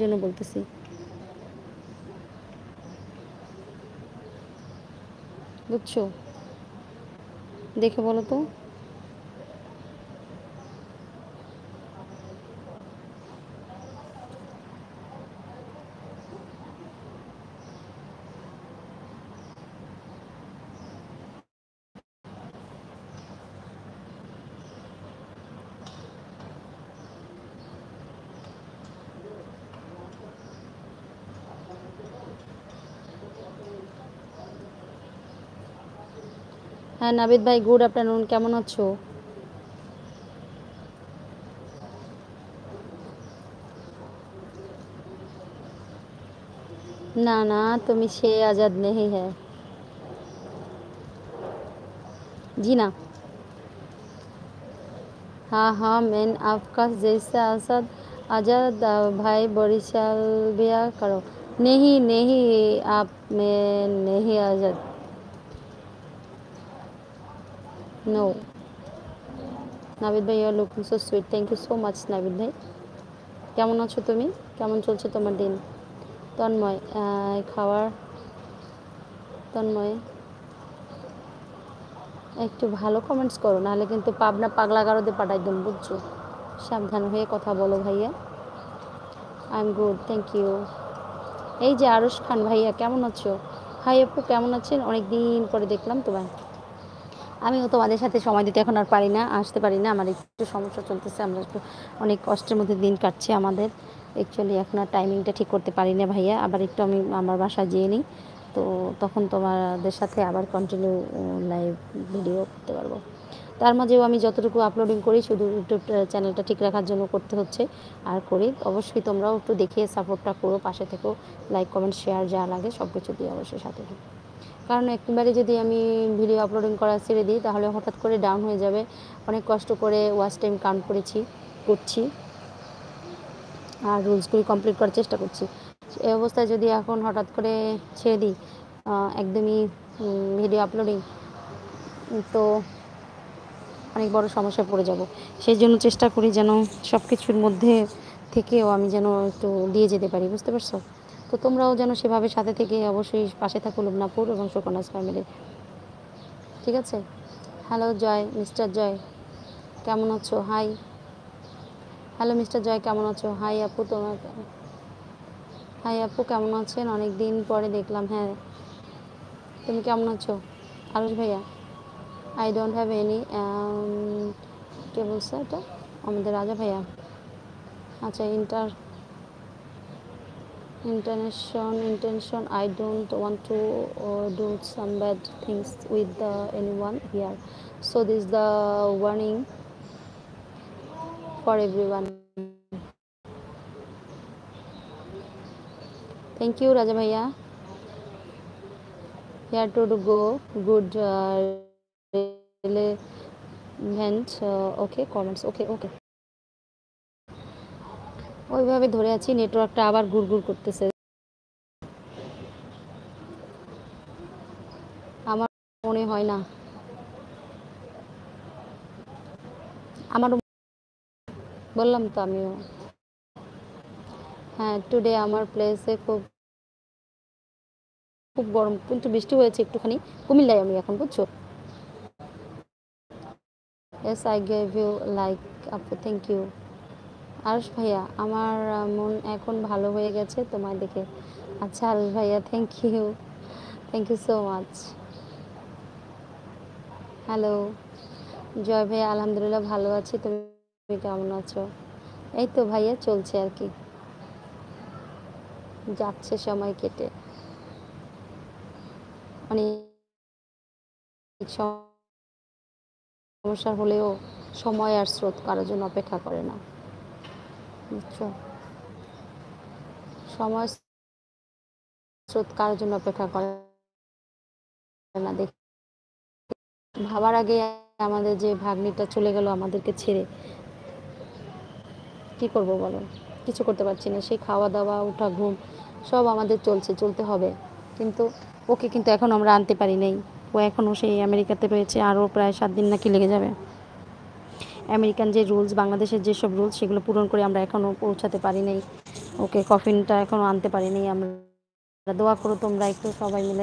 জন্য বলতেছি। বুঝছো? দেখে বলো তো। হ্যাঁ নাবিদ ভাই, গুড আফটারনুন, কেমন আছো? ना ना, तुम शे आज़ाद नहीं है। जी ना। हाँ हाँ, मैं आपका जैसा असद आज़ाद भाई बरिशाल बिया करो। नहीं नहीं, आप मैं नहीं आज़ाद। नो। নাবিদ ভাই, you are looking so sweet, thank you so much Nabid ভাই। কেমন আছো তুমি? কেমন চলছে তোমার দিন? তন্ময়, খাওয়ার তন্ময় একটু ভালো কমেন্টস করো, নাহলে কিন্তু পাবনা পাগলা গারদে পাঠাই দেবো, বুঝছো? সাবধান হয়ে কথা বলো ভাইয়া। I am good, thank you. এই যে আরশ খান ভাইয়া, কেমন আছো? হাই আপু, কেমন আছেন? অনেক দিন পরে দেখলাম তোমায়। আমিও তোমাদের সাথে সময় দিতে এখন আর পারি না, আসতে পারি না, আমার একটু সমস্যা চলতেছে, আমরা একটু অনেক কষ্টের মধ্যে দিন কাটছে আমাদের। অ্যাকচুয়ালি এখন আর টাইমিংটা ঠিক করতে পারি না ভাইয়া, আবার একটু আমি আমার বাসায় যেয়ে নিই, তো তখন তোমাদের সাথে আবার কন্টিনিউ লাইভ ভিডিও করতে পারবো। তার মাঝেও আমি যতটুকু আপলোডিং করি শুধু ইউটিউব চ্যানেলটা ঠিক রাখার জন্য করতে হচ্ছে, আর করি। অবশ্যই তোমরাও একটু দেখে সাপোর্টটা করো, পাশে থেকেও লাইক কমেন্ট শেয়ার যা লাগে সব কিছু দিয়ে অবশ্যই সাথে থাকো। কারণ একবারে যদি আমি ভিডিও আপলোডিং করা ছেড়ে দিই তাহলে হঠাৎ করে ডাউন হয়ে যাবে। অনেক কষ্ট করে ওয়াচ টাইম কাউন্ট করছি, আর রুলসগুলি কমপ্লিট করার চেষ্টা করছি। এই অবস্থায় যদি এখন হঠাৎ করে ছেড়ে দিই একদমই ভিডিও আপলোডিং, তো অনেক বড় সমস্যায় পড়ে যাব। সেই জন্য চেষ্টা করি যেন সব কিছুর মধ্যে থেকেও আমি যেন একটু দিয়ে যেতে পারি, বুঝতে পারছো? তো তোমরাও যেন সেভাবে সাথে থেকে অবশ্যই পাশে থাকো লুবনাপুর এবং সুকন্যাস ফ্যামিলির, ঠিক আছে? হ্যালো জয়, মিস্টার জয় কেমন আছো? হাই। হ্যালো মিস্টার জয়, কেমন আছো? হাই আপু, তোমার হাই আপু, কেমন আছেন? অনেক দিন পরে দেখলাম। হ্যাঁ, তুমি কেমন আছো? আরুষ ভাইয়া, আই ডোন্ট হ্যাভ এনি, কে বলছে এটা? আমাদের রাজা ভাইয়া। আচ্ছা, intention, I don't want to do some bad things with anyone here, so this is the warning for everyone. Thank you Raja Bhaiya. Here to go good relevant okay comments, okay okay. ওইভাবে ধরে আছি, নেটওয়ার্কটা আবার গুড়গুড় করতেছে, আমার মনে হয় না। আমারও বললাম তো আমিও। হ্যাঁ, টুডে আমার প্লেসে খুব খুব গরম, কিন্তু বৃষ্টি হয়েছে একটুখানি। কুমিল্লায় আমি এখন, বুঝছো? As I gave you like আপু, থ্যাংক ইউ। আরশ ভাইয়া, আমার মন এখন ভালো হয়ে গেছে তোমায় দেখে। আচ্ছা আরশ ভাইয়া, thank you so much. Hello Joy ভাইয়া, আলহামদুলিল্লাহ ভালো আছি, তুমি কেমন আছো? এই তো ভাইয়া, চলছে আর কি, যাচ্ছে সময় কেটে। অনেক সমস্যা হলেও সময় আর স্রোত কারোর জন্য অপেক্ষা করে না, বুঝছো? সময় স্রোত কারোর জন্য অপেক্ষা করে না। দেখি ভাবার আগে আমাদের যে ভাগ্নিটা চলে গেল আমাদেরকে ছেড়ে, কি করব বলো? কিছু করতে পারছি না। সেই খাওয়া দাওয়া, ওঠা, ঘুম সব আমাদের চলতে হবে, কিন্তু ওকে কিন্তু এখন আমরা আনতে পারি নাই। ও এখনও সেই আমেরিকাতে রয়েছে, আরও প্রায় 7 দিন নাকি লেগে যাবে। আমেরিকান যে রুলস, বাংলাদেশের যেসব রুলস, সেগুলো পূরণ করে আমরা এখনও পৌঁছাতে পারি নাই। ওকে, কফিনটা এখনও আনতে পারিনি আমরা। দোয়া করো তোমরা একটু সবাই মিলে